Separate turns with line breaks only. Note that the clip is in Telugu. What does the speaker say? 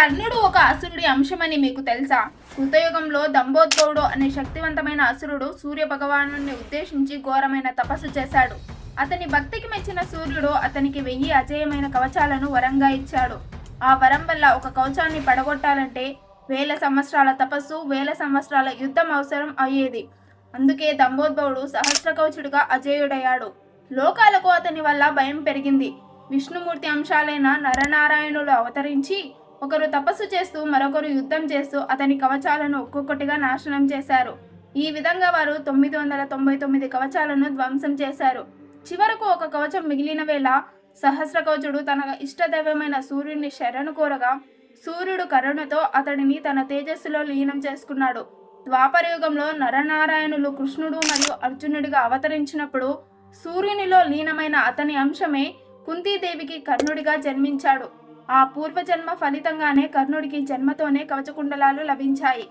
కర్ణుడు ఒక అసురుడి అంశమని మీకు తెలుసా? కృతయుగంలో దంభోద్భవుడు అనే శక్తివంతమైన అసురుడు సూర్య భగవాను ఉద్దేశించి ఘోరమైన తపస్సు చేశాడు. అతని భక్తికి మెచ్చిన సూర్యుడు అతనికి 1000 అజేయమైన కవచాలను వరంగా ఇచ్చాడు. ఆ వరం వల్ల ఒక కవచాన్ని పడగొట్టాలంటే 1000 సంవత్సరాల తపస్సు, 1000 సంవత్సరాల యుద్ధం అవసరం అయ్యేది. అందుకే దంభోద్భవుడు సహస్రకవచుడుగా అజేయుడయ్యాడు. లోకాలకు అతని వల్ల భయం పెరిగింది. విష్ణుమూర్తి అంశాలైన నరనారాయణులు అవతరించి ఒకరు తపస్సు చేస్తూ మరొకరు యుద్ధం చేస్తూ అతని కవచాలను ఒక్కొక్కటిగా నాశనం చేశారు. ఈ విధంగా వారు 999 కవచాలను ధ్వంసం చేశారు. చివరకు ఒక కవచం మిగిలిన వేళ సహస్ర కవచుడు తన ఇష్టదైవమైన సూర్యుని శరణు కోరగా సూర్యుడు కరుణతో అతడిని తన తేజస్సులో లీనం చేసుకున్నాడు. ద్వాపరయుగంలో నరనారాయణులు కృష్ణుడు మరియు అర్జునుడిగా అవతరించినప్పుడు సూర్యునిలో లీనమైన అతని అంశమే కుంతీదేవికి కర్ణుడిగా జన్మించాడు. ఆ పూర్వజన్మ ఫలితంగానే కర్ణుడికి జన్మతోనే కవచకుండలాలు లభించాయి.